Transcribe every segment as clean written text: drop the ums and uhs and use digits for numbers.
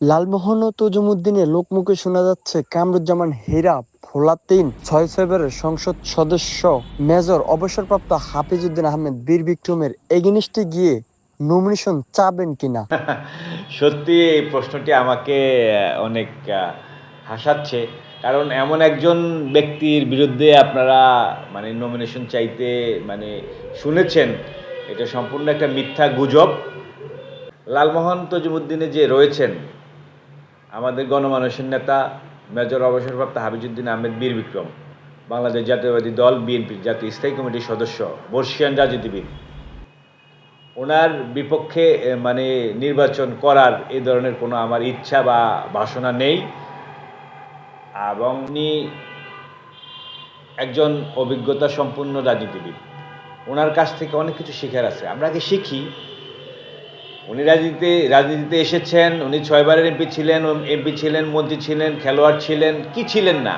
লালমোহন ও তজুমুদ্দিনের লোকমুখে শোনা যাচ্ছে কামরুজ্জামান হীরা ভোলা ৩ 6 ফেব্রুয়ারি সংসদ সদস্য মেজর অবসরপ্রাপ্ত হাফিজউদ্দিন আহমেদ বীর বিক্রমের এগেনিস্টে গিয়ে নমিনেশন চাবেন কিনা। সত্যি এই প্রশ্নটি আমাকে অনেক হাসাচ্ছে। কারণ এমন একজন ব্যক্তির বিরুদ্ধে আপনারা মানে নমিনেশন চাইতে মানে শুনেছেন, এটা সম্পূর্ণ একটা মিথ্যা গুজব। লালমোহন তজুমুদ্দিনে যে রয়েছেন আমাদের গণমানুষের নেতা মেজর অবসরপ্রাপ্ত হাফিজউদ্দিন আহমেদ বীর বিক্রম, বাংলাদেশ জাতীয়বাদী দল বিএনপির জাতীয় স্থায়ী কমিটির সদস্য, বর্ষিয়ান রাজনীতিবিদ, ওনার বিপক্ষে মানে নির্বাচন করার এই ধরনের কোনো আমার ইচ্ছা বা বাসনা নেই। এবং উনি একজন অভিজ্ঞতা সম্পন্ন রাজনীতিবিদ, ওনার কাছ থেকে অনেক কিছু শেখার আছে, আমরা আগে শিখি। উনি রাজনীতিতে এসেছেন, উনি 6 বারের এমপি ছিলেন, মন্ত্রী ছিলেন, খেলোয়াড় ছিলেন, কি ছিলেন না।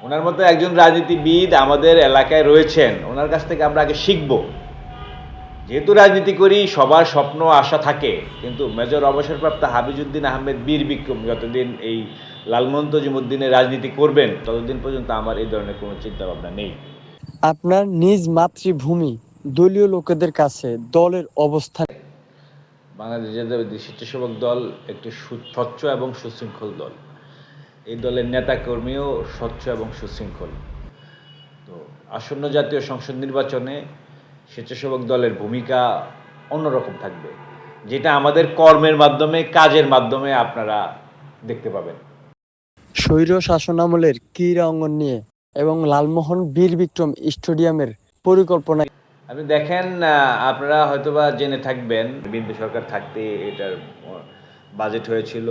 ওনার মতো একজন রাজনীতিবিদ আমাদের এলাকায় রয়েছেন, ওনার কাছ থেকে আমরা আগে শিখব। যেহেতু রাজনীতি করি সবার স্বপ্ন আশা থাকে, কিন্তু মেজর অবসরপ্রাপ্ত হাফিজউদ্দিন আহমেদ বীর বিক্রম যতদিন এই লালমোহন তজিমুদ্দিনের রাজনীতি করবেন ততদিন পর্যন্ত আমার এই ধরনের কোনো চিন্তাভাবনা নেই। আপনার নিজ মাতৃভূমি দলীয় লোকেদের কাছে দলের অবস্থান। বাংলাদেশ জাতীয়তাবাদী স্বেচ্ছাসেবক দল একটি স্বচ্ছ এবং সুশৃঙ্খল দল। এই দলের নেতাকর্মীও স্বচ্ছ এবং সুশৃঙ্খল। তো আসন্ন জাতীয় সংসদ নির্বাচনে স্বেচ্ছাসেবক দলের ভূমিকা অন্যরকম থাকবে, যেটা আমাদের কর্মের মাধ্যমে, কাজের মাধ্যমে আপনারা দেখতে পাবেন। স্বৈর শাসনামলের ক্রীড়া অঙ্গন নিয়ে এবং লালমোহন বীর বিক্রম স্টেডিয়ামের পরিকল্পনা। আপনি দেখেন, আপনারা হয়তোবা জেনে থাকবেন বিএনপি সরকার থাকতে এটার বাজেট হয়েছিল,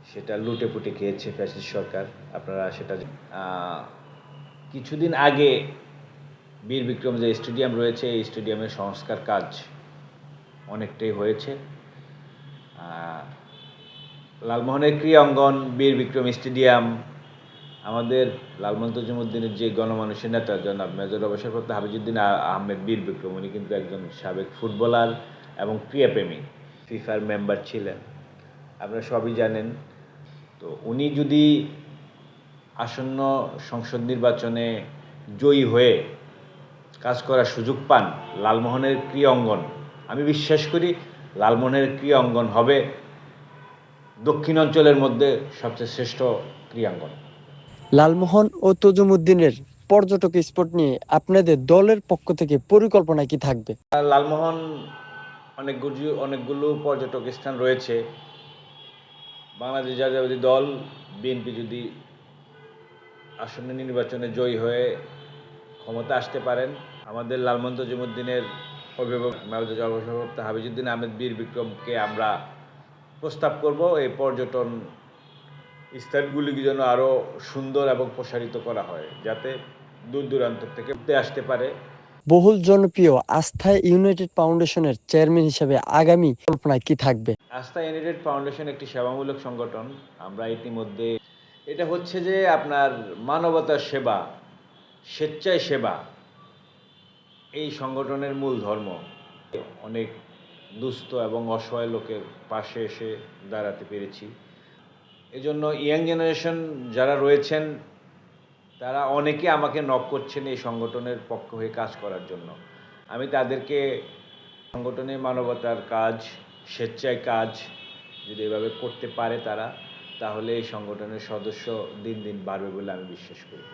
সেটা লুটেপুটে খেয়েছে ফ্যাসিস্ট সরকার, আপনারা সেটা কিছুদিন আগে বীর বিক্রম যে স্টেডিয়াম রয়েছে এই স্টেডিয়ামের সংস্কার কাজ অনেকটাই হয়েছে। লালমোহনের ক্রীড়া অঙ্গন, বীর বিক্রম স্টেডিয়াম, আমাদের লালমোহন তজিমুদ্দিনের যে গণমানুষের নেতা জনাব মেজর অবসরপ্রাপ্ত হাফিজউদ্দিন আহমেদ বীর বিক্রম, উনি কিন্তু একজন সাবেক ফুটবলার এবং ক্রীড়াপ্রেমী, ফিফার মেম্বার ছিলেন, আপনারা সবই জানেন। তো উনি যদি আসন্ন সংসদ নির্বাচনে জয়ী হয়ে কাজ করার সুযোগ পান লালমোহনের ক্রীড়া অঙ্গন, আমি বিশ্বাস করি লালমোহনের ক্রীড়া অঙ্গন হবে দক্ষিণ অঞ্চলের মধ্যে সবচেয়ে শ্রেষ্ঠ ক্রীড়াঙ্গন। লালমোহন ও তজুমুদ্দিনের পর্যটক স্পট নিয়ে আপনাদের দলের পক্ষ থেকে পরিকল্পনা কি থাকবে? লালমোহন অনেকগুলো পর্যটক স্থান রয়েছে। বাংলাদেশ জাতীয়তাবাদী দল বিএনপি যদি আসন্ন নির্বাচনে জয়ী হয়ে ক্ষমতা আসতে পারেন, আমাদের লালমোহন তজিমুদ্দিনের অভিভাবক মেজর অবসরপ্রাপ্ত হাফিজউদ্দিন আহমেদ বীর বিক্রমকে আমরা প্রস্তাব করব এই পর্যটন স্থানগুলিকে যেন আরও সুন্দর এবং প্রসারিত করা হয়, যাতে দূর দূরান্ত থেকে ঘুরতে আসতে পারে। বহুল জনপ্রিয় আস্থা ইউনাইটেড ফাউন্ডেশনের চেয়ারম্যান হিসেবে আগামী পরিকল্পনা কি থাকবে? আস্থা ইউনাইটেড ফাউন্ডেশন একটি সেবামূলক সংগঠন। আমরা ইতিমধ্যে, এটা হচ্ছে যে আপনার মানবতার সেবা, স্বেচ্ছায় সেবা, এই সংগঠনের মূল ধর্ম। অনেক দুস্থ এবং অসহায় লোকের পাশে এসে দাঁড়াতে পেরেছি। এজন্য ইয়াং জেনারেশন যারা রয়েছেন তারা অনেকে আমাকে নক করছেন এই সংগঠনের পক্ষ হয়ে কাজ করার জন্য। আমি তাদেরকে সংগঠনের মানবতার কাজ, স্বেচ্ছায় কাজ যদি এভাবে করতে পারে তারা, তাহলে এই সংগঠনের সদস্য দিন দিন বাড়বে বলে আমি বিশ্বাস করি।